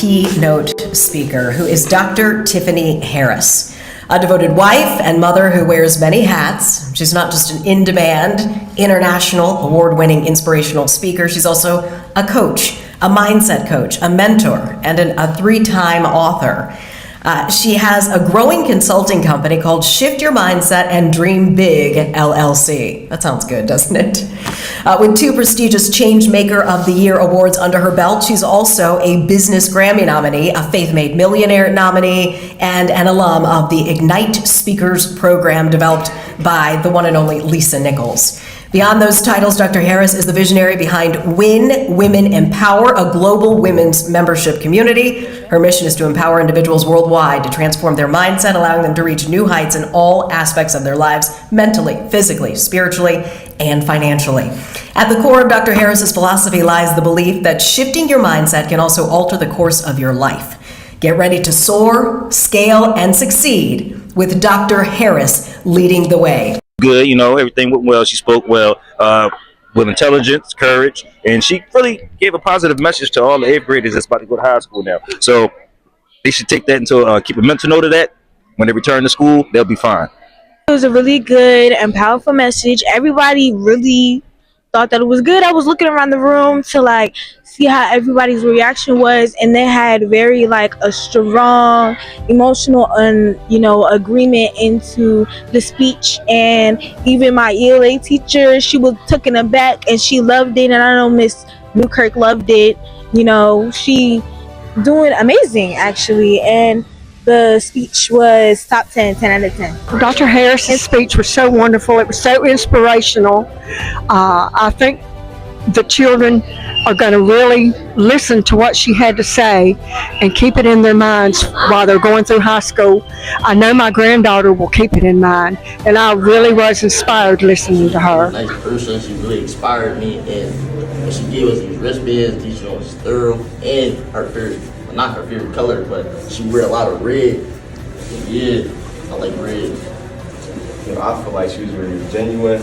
keynote speaker, who is Dr. Tiffany Harris, a devoted wife and mother who wears many hats. She's not just an in-demand, international, award-winning inspirational speaker. She's also a coach, a mindset coach, a mentor, and a three-time author. She has a growing consulting company called Shift Your Mindset and Dream Big, LLC. That sounds good, doesn't it? With 2 prestigious Changemaker of the Year awards under her belt, she's also a Business Grammy nominee, a Faith Made Millionaire nominee, and an alum of the Ignite Speakers program developed by the one and only Lisa Nichols. Beyond those titles, Dr. Harris is the visionary behind Win Women Empower, a global women's membership community. Her mission is to empower individuals worldwide to transform their mindset, allowing them to reach new heights in all aspects of their lives, mentally, physically, spiritually, and financially. At the core of Dr. Harris's philosophy lies the belief that shifting your mindset can also alter the course of your life. Get ready to soar, scale, and succeed with Dr. Harris leading the way. Good, everything went well. She spoke well, with intelligence, courage, and she really gave a positive message to all the 8th graders that's about to go to high school now. So they should take that into keep a mental note of that. When they return to school, they'll be fine. It was a really good and powerful message. Everybody really thought that it was good. I was looking around the room to see how everybody's reaction was, and they had very a strong emotional agreement into the speech. And even my ELA teacher, she was taken aback and she loved it, and I know Miss Newkirk loved it. She doing amazing actually, and the speech was top 10 out of 10. Dr. Harris's speech was so wonderful. It was so inspirational. I think the children are going to really listen to what she had to say and keep it in their minds while they're going through high school. I know my granddaughter will keep it in mind, and I really was inspired listening to her. Nice person. She really inspired me, and she gave us these wristbands. These was thorough, and her favorite, not her favorite color, but she wear a lot of red. Yeah, I like red. I feel like she was very genuine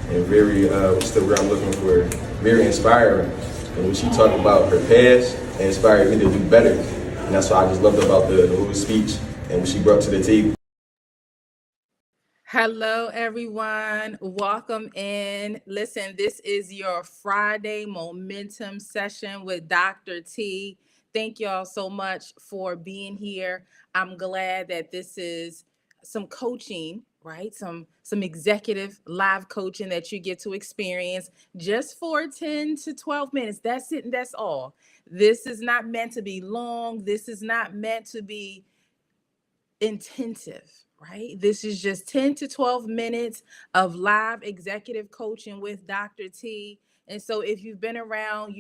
and very, what's the word I'm looking for? Very inspiring. And when she talked about her past, it inspired me to do better. And that's what I just loved about the whole speech and what she brought to the table. Hello, everyone. Welcome in. Listen, this is your Friday momentum session with Dr. T. Thank y'all so much for being here. I'm glad that this is some coaching, right? Some executive live coaching that you get to experience just for 10 to 12 minutes. That's it, and that's all. This is not meant to be long. This is not meant to be intensive, right? This is just 10 to 12 minutes of live executive coaching with Dr. T. And so if you've been around,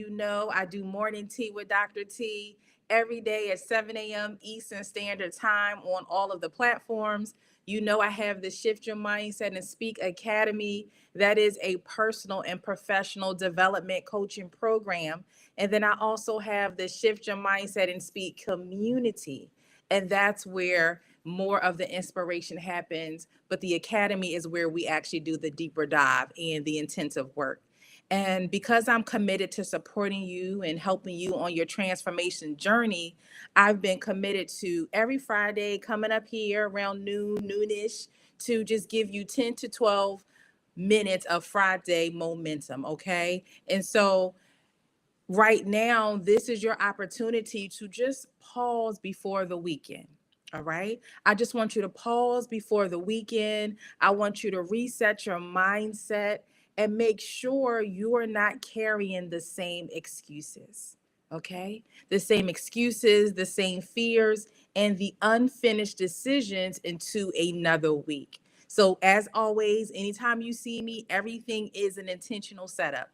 I do morning tea with Dr. T every day at 7 a.m. Eastern Standard Time on all of the platforms. I have the Shift Your Mindset and Speak Academy. That is a personal and professional development coaching program. And then I also have the Shift Your Mindset and Speak community. And that's where more of the inspiration happens. But the academy is where we actually do the deeper dive and the intensive work. And because I'm committed to supporting you and helping you on your transformation journey, I've been committed to every Friday coming up here around noonish, to just give you 10 to 12 minutes of Friday momentum, okay? And so right now, this is your opportunity to just pause before the weekend. All right. I just want you to pause before the weekend. I want you to reset your mindset and make sure you are not carrying the same excuses. Okay. The same excuses, the same fears, and the unfinished decisions into another week. So, as always, anytime you see me, everything is an intentional setup.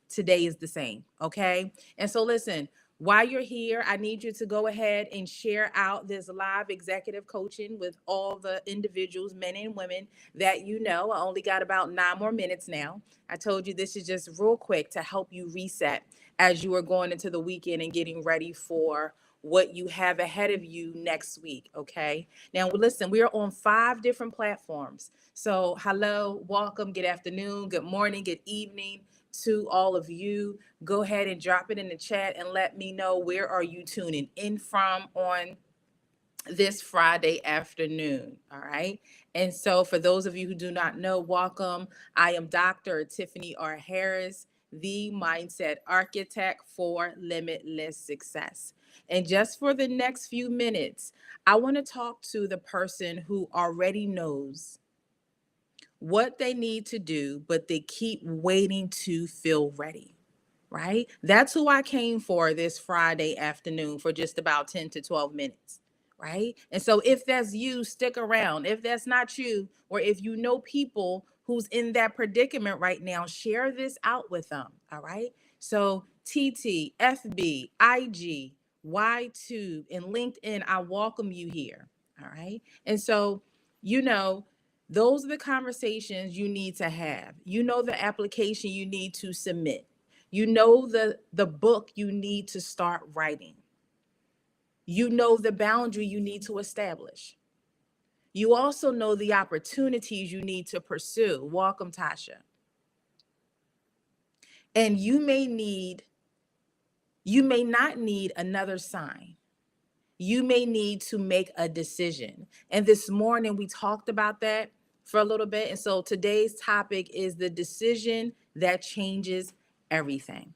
Today is the same. Okay. And so, listen, while you're here, I need you to go ahead and share out this live executive coaching with all the individuals, men and women that I only got about 9 more minutes now. I told you this is just real quick to help you reset as you are going into the weekend and getting ready for what you have ahead of you next week. Okay. Now, listen, we are on 5 different platforms. So hello, welcome, good afternoon, good morning, good evening to all of you. Go ahead and drop it in the chat and let me know, where are you tuning in from on this Friday afternoon. All right. And so, for those of you who do not know, welcome. I am Dr. Tiffany R. Harris, the mindset architect for limitless success. And just for the next few minutes, I want to talk to the person who already knows what they need to do, but they keep waiting to feel ready. Right? That's who I came for this Friday afternoon for just about 10 to 12 minutes. Right? And so, if that's you, stick around. If that's not you, or if you know people who's in that predicament right now, share this out with them. All right. So, TT, FB, IG, YTube, and LinkedIn, I welcome you here. All right. And so, you know, those are the conversations you need to have. You know, the application you need to submit. You know, the book you need to start writing. You know, the boundary you need to establish. You also know the opportunities you need to pursue. Welcome, Tasha. And you may not need another sign. You may need to make a decision. And this morning we talked about that for a little bit. And so today's topic is the decision that changes everything.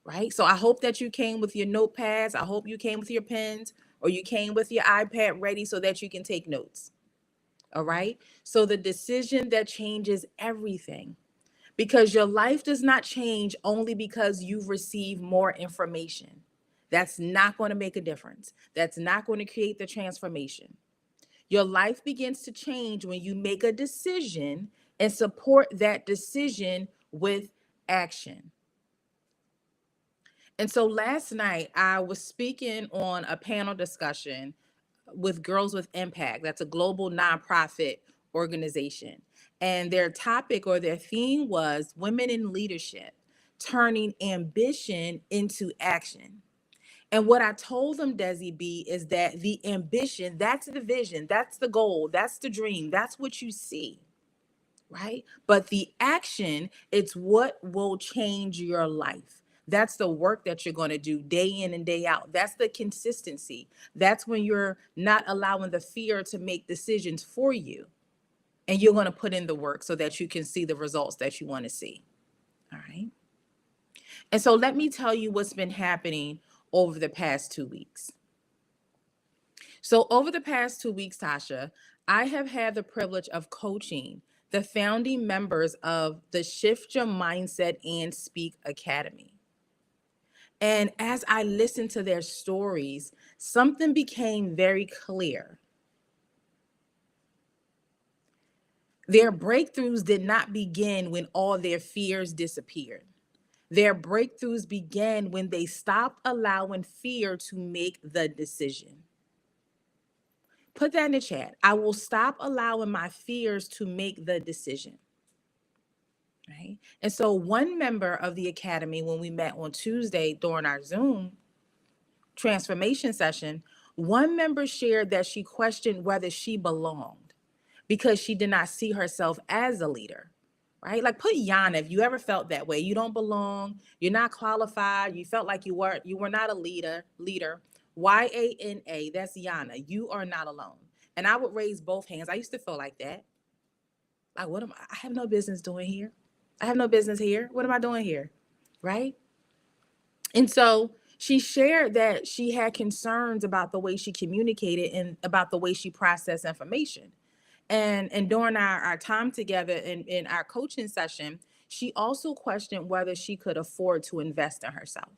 Right? So I hope that you came with your notepads. I hope you came with your pens, or you came with your iPad ready so that you can take notes. All right? So the decision that changes everything, because your life does not change only because you've received more information. That's not going to make a difference. That's not going to create the transformation. Your life begins to change when you make a decision and support that decision with action. And so last night I was speaking on a panel discussion with Girls with Impact. That's a global nonprofit organization. And their topic, or their theme, was women in leadership, turning ambition into action. And what I told them, Desi B, is that the ambition, that's the vision, that's the goal, that's the dream, that's what you see. Right? But the action, it's what will change your life. That's the work that you're going to do day in and day out. That's the consistency. That's when you're not allowing the fear to make decisions for you. And you're going to put in the work so that you can see the results that you want to see. All right. And so let me tell you what's been happening over the past 2 weeks. So over the past 2 weeks, Tasha, I have had the privilege of coaching the founding members of the Shift Your Mindset and Speak Academy. And as I listened to their stories, something became very clear. Their breakthroughs did not begin when all their fears disappeared. Their breakthroughs began when they stopped allowing fear to make the decision. Put that in the chat. I will stop allowing my fears to make the decision. Right? And so one member of the academy, when we met on Tuesday during our Zoom transformation session, one member shared that she questioned whether she belonged because she did not see herself as a leader. Right? Like, put Yana, if you ever felt that way. You don't belong, you're not qualified, you felt like you were not a leader. YANA, that's Yana. You are not alone. And I would raise both hands. I used to feel like that. Like, what am I have no business doing here. I have no business here. What am I doing here? Right? And so she shared that she had concerns about the way she communicated and about the way she processed information. And during our time together in our coaching session, she also questioned whether she could afford to invest in herself.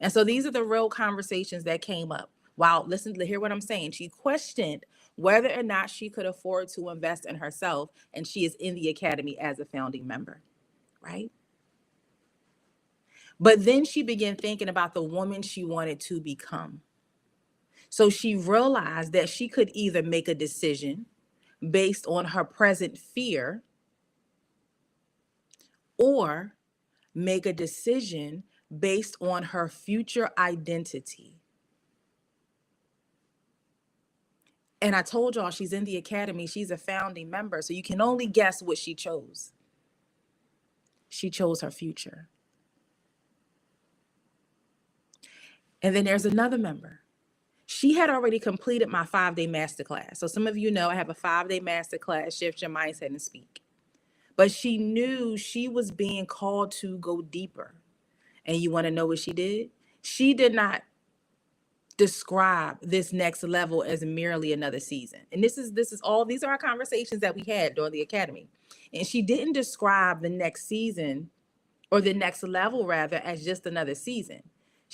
And so these are the real conversations that came up. Wow, listen to hear what I'm saying. She questioned whether or not she could afford to invest in herself, and she is in the academy as a founding member, right? But then she began thinking about the woman she wanted to become. So she realized that she could either make a decision based on her present fear, or make a decision based on her future identity. And I told y'all she's in the academy, she's a founding member, so you can only guess what she chose. She chose her future. And then there's another member. She had already completed my 5-day masterclass. So some of you know I have a 5-day masterclass, Shift Your Mindset and Speak. But she knew she was being called to go deeper. And you want to know what she did? She did not describe this next level as merely another season. And these are our conversations that we had during the academy. And she didn't describe the next season, or the next level rather, as just another season.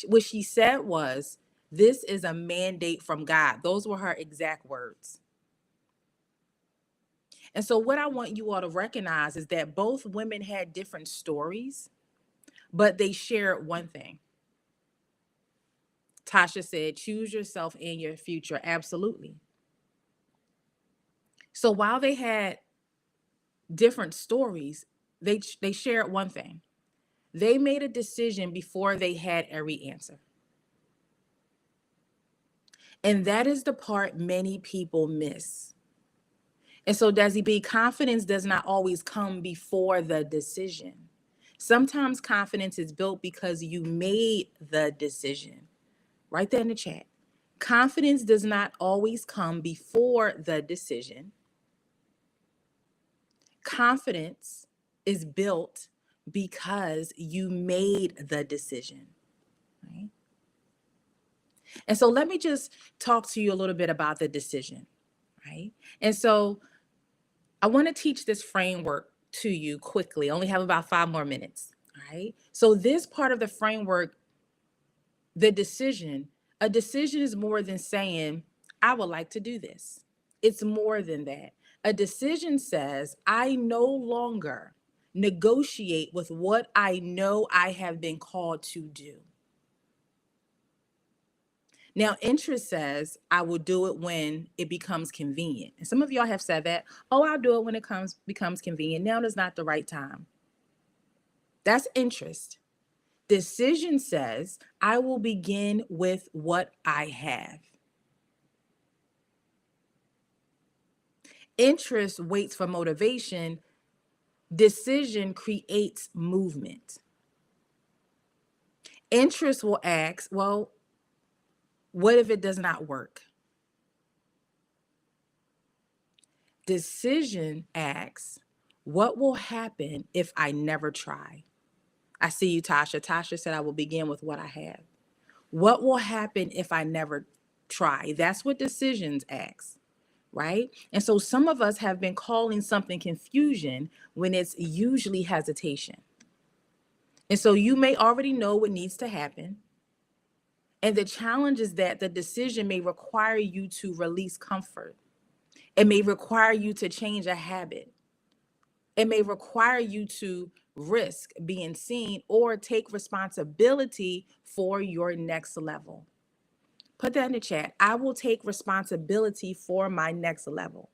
What she said was, this is a mandate from God. Those were her exact words. And so what I want you all to recognize is that both women had different stories, but they shared one thing. Tasha said, choose yourself and your future. Absolutely. So while they had different stories, they shared one thing. They made a decision before they had every answer. And that is the part many people miss. And so, Desi B, confidence does not always come before the decision. Sometimes confidence is built because you made the decision. Write that in the chat. Confidence does not always come before the decision. Confidence is built because you made the decision, right? And so let me just talk to you a little bit about the decision, right? And so I want to teach this framework to you quickly. I only have about 5 more minutes, all right? So this part of the framework, the decision, a decision is more than saying, I would like to do this. It's more than that. A decision says, I no longer negotiate with what I know I have been called to do. Now, interest says, I will do it when it becomes convenient. And some of y'all have said that, oh, I'll do it when it becomes convenient. Now is not the right time. That's interest. Decision says, I will begin with what I have. Interest waits for motivation. Decision creates movement. Interest will ask, well, what if it does not work? Decision asks, what will happen if I never try? I see you, Tasha. Tasha said, I will begin with what I have. What will happen if I never try? That's what decisions ask, right? And so some of us have been calling something confusion when it's usually hesitation. And so you may already know what needs to happen. And the challenge is that the decision may require you to release comfort. It may require you to change a habit. It may require you to risk being seen or take responsibility for your next level. Put that in the chat. I will take responsibility for my next level.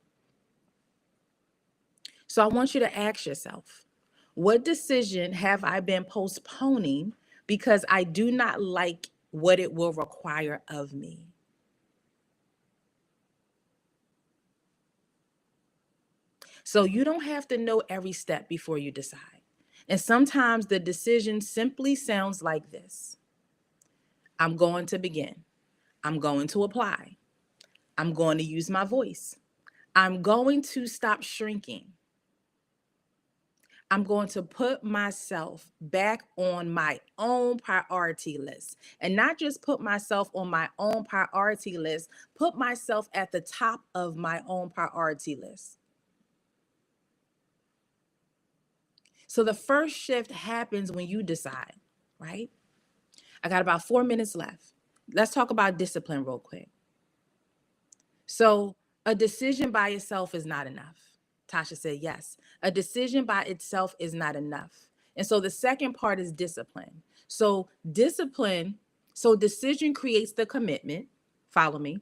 So I want you to ask yourself, what decision have I been postponing because I do not like what it will require of me? So you don't have to know every step before you decide. And sometimes the decision simply sounds like this. I'm going to begin. I'm going to apply. I'm going to use my voice. I'm going to stop shrinking. I'm going to put myself back on my own priority list, and not just put myself on my own priority list, put myself at the top of my own priority list. So the first shift happens when you decide, right? I got about 4 minutes left. Let's talk about discipline real quick. So a decision by itself is not enough. Tasha said, yes, a decision by itself is not enough. And so the second part is discipline. So decision creates the commitment. Follow me.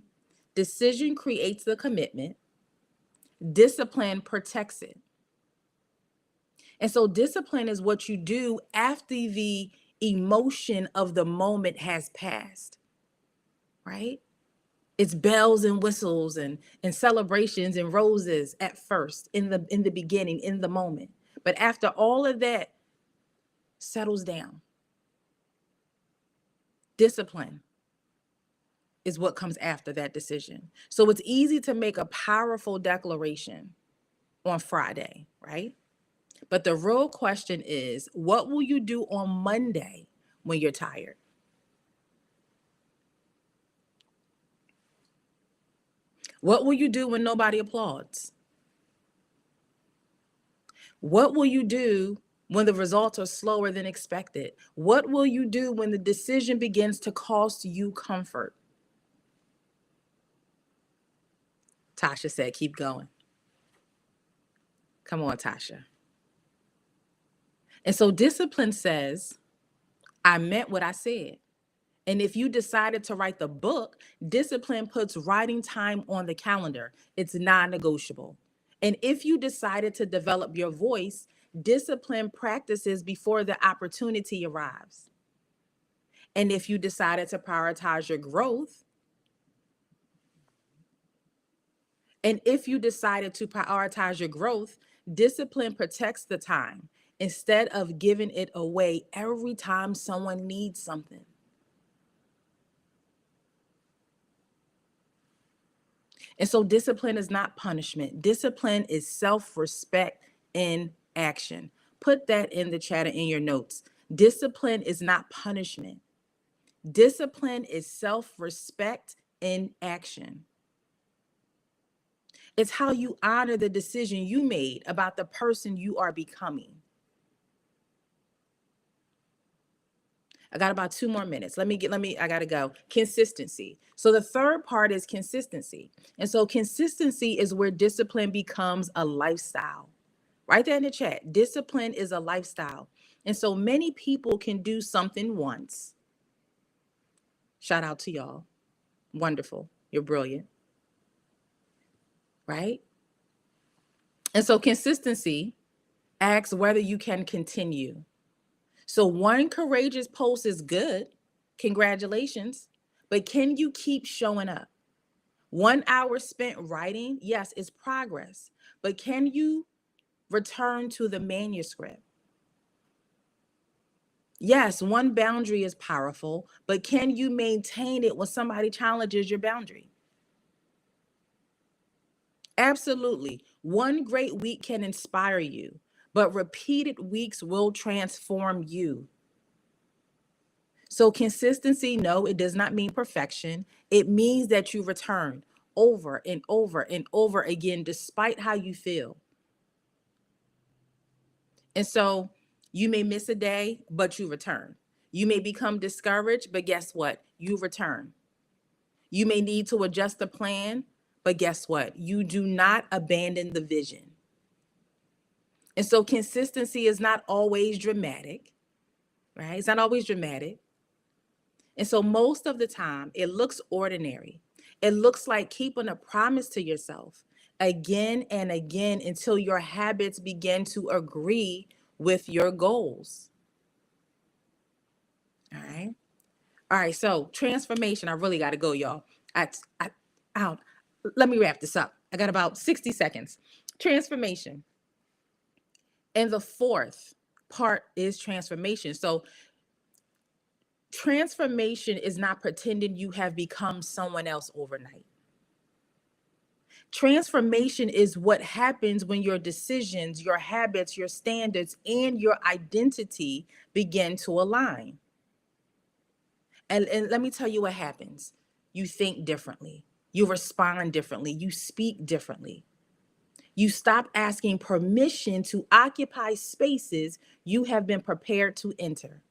Decision creates the commitment. Discipline protects it. And so discipline is what you do after the emotion of the moment has passed, right? It's bells and whistles and celebrations and roses at first, in the beginning, in the moment. But after all of that settles down, discipline is what comes after that decision. So it's easy to make a powerful declaration on Friday, right? But the real question is, what will you do on Monday when you're tired? What will you do when nobody applauds? What will you do when the results are slower than expected? What will you do when the decision begins to cost you comfort? Tasha said, keep going. Come on, Tasha. And so discipline says, I meant what I said. And if you decided to write the book, discipline puts writing time on the calendar. It's non-negotiable. And if you decided to develop your voice, discipline practices before the opportunity arrives. And if you decided to prioritize your growth, discipline protects the time instead of giving it away every time someone needs something. And so discipline is not punishment. Discipline is self-respect in action. Put that in the chat and in your notes. Discipline is not punishment. Discipline is self-respect in action. It's how you honor the decision you made about the person you are becoming. I got about 2 more minutes. I gotta go. Consistency. So the third part is consistency. And so consistency is where discipline becomes a lifestyle. Write that in the chat. Discipline is a lifestyle. And so many people can do something once. Shout out to y'all. Wonderful. You're brilliant. Right? And so consistency asks whether you can continue. So one courageous post is good. Congratulations. But can you keep showing up? 1 hour spent writing, yes, it's progress. But can you return to the manuscript? Yes, one boundary is powerful, but can you maintain it when somebody challenges your boundary? Absolutely. One great week can inspire you, but repeated weeks will transform you. So consistency, no, it does not mean perfection. It means that you return over and over and over again, despite how you feel. And so you may miss a day, but you return. You may become discouraged, but guess what? You return. You may need to adjust the plan, but guess what? You do not abandon the vision. And so consistency is not always dramatic, right? It's not always dramatic. And so most of the time, it looks ordinary. It looks like keeping a promise to yourself again and again until your habits begin to agree with your goals. All right. All right. So transformation. I really got to go, y'all. Let me wrap this up. I got about 60 seconds. Transformation. And the fourth part is transformation. So transformation is not pretending you have become someone else overnight. Transformation is what happens when your decisions, your habits, your standards, and your identity begin to align. And let me tell you what happens. You think differently. You respond differently. You speak differently. You stop asking permission to occupy spaces you have been prepared to enter.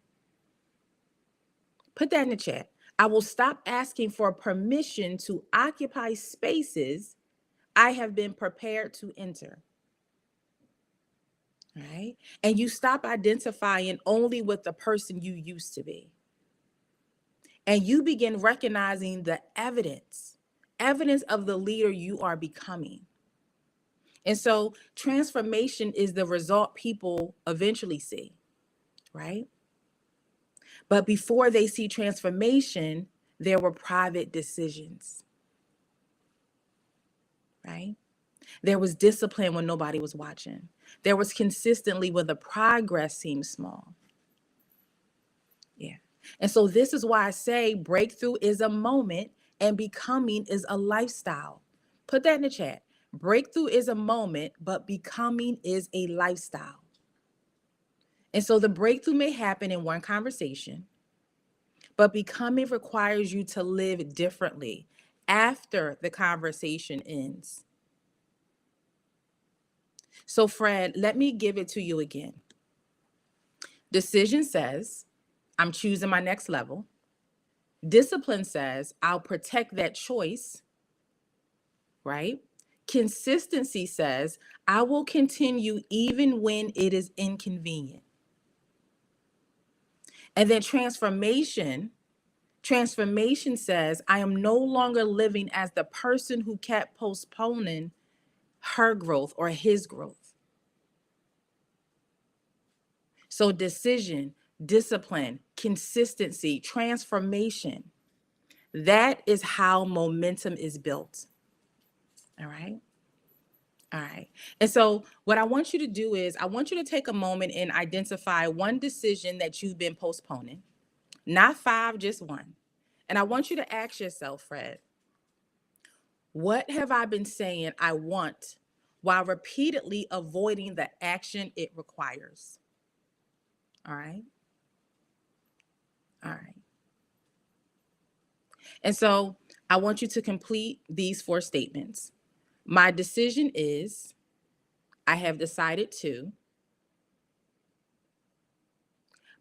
Put that in the chat. I will stop asking for permission to occupy spaces I have been prepared to enter. All right? And you stop identifying only with the person you used to be. And you begin recognizing the evidence of the leader you are becoming. And so transformation is the result people eventually see, right? But before they see transformation, there were private decisions, right? There was discipline when nobody was watching. There was consistently when the progress seemed small. Yeah. And so this is why I say breakthrough is a moment and becoming is a lifestyle. Put that in the chat. Breakthrough is a moment, but becoming is a lifestyle. And so the breakthrough may happen in one conversation, but becoming requires you to live differently after the conversation ends. So, Fred, let me give it to you again. Decision says, I'm choosing my next level. Discipline says, I'll protect that choice, right? Consistency says, I will continue even when it is inconvenient. And then transformation says, I am no longer living as the person who kept postponing her growth or his growth. So decision, discipline, consistency, transformation. That is how momentum is built. All right. All right. And so what I want you to do is I want you to take a moment and identify one decision that you've been postponing, not 5, just 1. And I want you to ask yourself, Fred, what have I been saying I want while repeatedly avoiding the action it requires? All right. All right. And so I want you to complete these 4 statements. My decision is, I have decided to.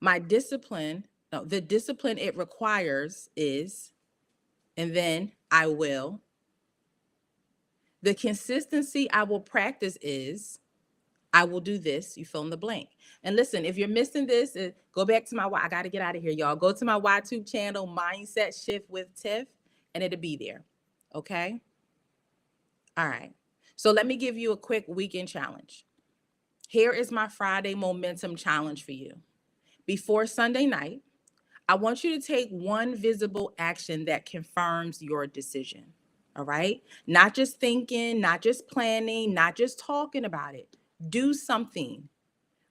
My discipline, no, the discipline it requires is, and then I will. The consistency I will practice is, I will do this, you fill in the blank. And listen, if you're missing this, go back to I got to get out of here, y'all. Go to my YouTube channel, Mindset Shift with Tiff, and it'll be there. Okay? All right. So let me give you a quick weekend challenge. Here is my Friday momentum challenge for you. Before Sunday night, I want you to take one visible action that confirms your decision. All right? Not just thinking, not just planning, not just talking about it. Do something.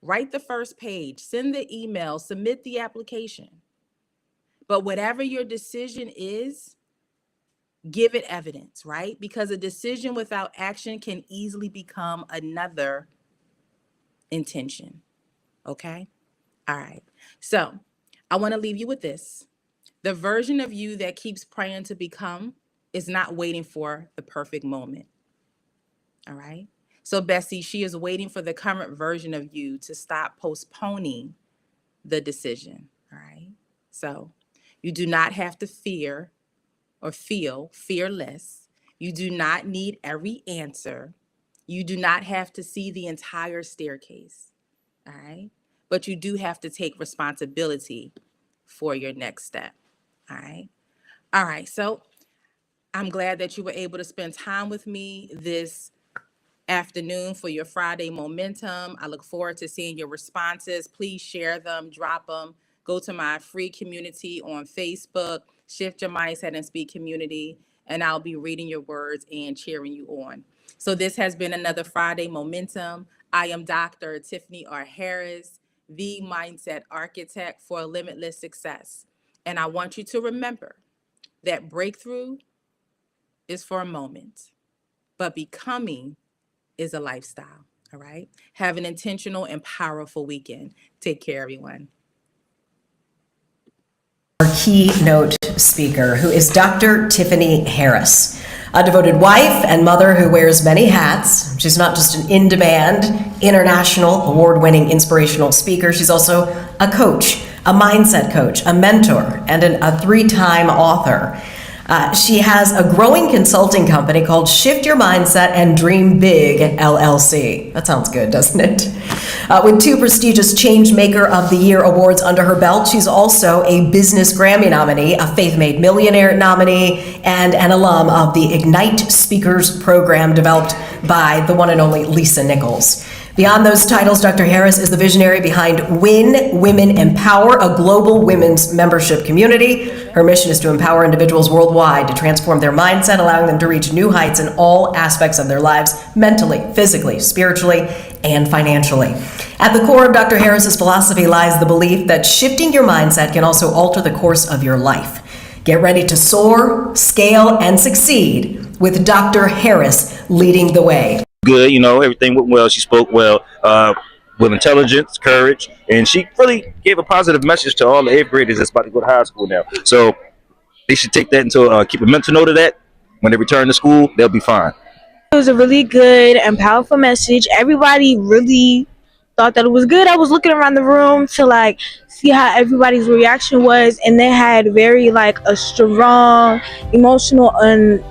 Write the first page, send the email, submit the application. But whatever your decision is, give it evidence, right? Because a decision without action can easily become another intention. Okay? All right. So I want to leave you with this. The version of you that keeps praying to become is not waiting for the perfect moment. All right. So Bessie, she is waiting for the current version of you to stop postponing the decision. All right. So you do not have to fear or feel fearless. You do not need every answer. You do not have to see the entire staircase. All right. But you do have to take responsibility for your next step. All right. All right. So I'm glad that you were able to spend time with me this afternoon for your Friday momentum. I look forward to seeing your responses. Please share them, drop them. Go to my free community on Facebook, Shift Your Mindset and Speak community, and I'll be reading your words and cheering you on. So this has been another Friday momentum. I am Dr. Tiffany R. Harris, the mindset architect for limitless success. And I want you to remember that breakthrough is for a moment, but becoming is a lifestyle. All right. Have an intentional and powerful weekend. Take care, everyone. Our keynote speaker, who is Dr. Tiffany Harris, a devoted wife and mother who wears many hats. She's not just an in-demand, international, award-winning inspirational speaker. She's also a coach, a mindset coach, a mentor, and a 3-time author. She has a growing consulting company called Shift Your Mindset and Dream Big, LLC. That sounds good, doesn't it? With 2 prestigious Changemaker of the Year awards under her belt, she's also a Business Grammy nominee, a Faith Made Millionaire nominee, and an alum of the Ignite Speakers program developed by the one and only Lisa Nichols. Beyond those titles, Dr. Harris is the visionary behind Win Women Empower, a global women's membership community. Her mission is to empower individuals worldwide to transform their mindset, allowing them to reach new heights in all aspects of their lives, mentally, physically, spiritually, and financially. At the core of Dr. Harris's philosophy lies the belief that shifting your mindset can also alter the course of your life. Get ready to soar, scale, and succeed with Dr. Harris leading the way. Good, you know, everything went well. She spoke well, with intelligence, courage, and she really gave a positive message to all the 8th graders that's about to go to high school now. So they should take that into keep a mental note of that. When they return to school, they'll be fine. It was a really good and powerful message. Everybody really thought that it was good. I was looking around the room to like see how everybody's reaction was, and they had very like a strong emotional and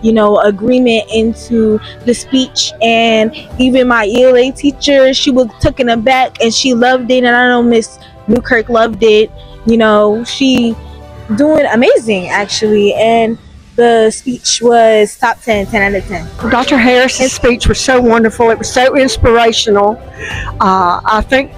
agreement into the speech. And even my ELA teacher, she was taken aback and she loved it, and I know Miss Newkirk loved it. She doing amazing actually, and the speech was top 10 out of 10. Dr. Harris's speech was so wonderful. It was so inspirational. I think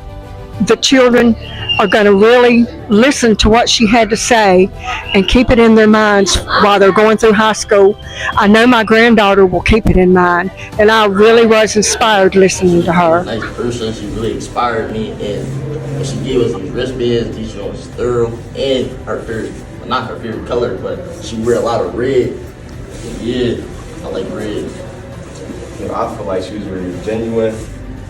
the children are going to really listen to what she had to say and keep it in their minds while they're going through high school. I know my granddaughter will keep it in mind, and I really was inspired listening to her. Nice person. She really inspired me, and she gave us these wristbands, teaching us thorough, and her favorite, not her favorite color, but she wear a lot of red. And yeah, I like red. I feel like she was very genuine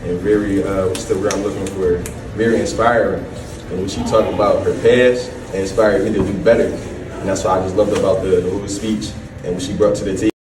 and very, what's the word I'm looking for? Very inspiring. And when she talked about her past, it inspired me to do better. And that's what I just loved about the whole speech and what she brought to the table.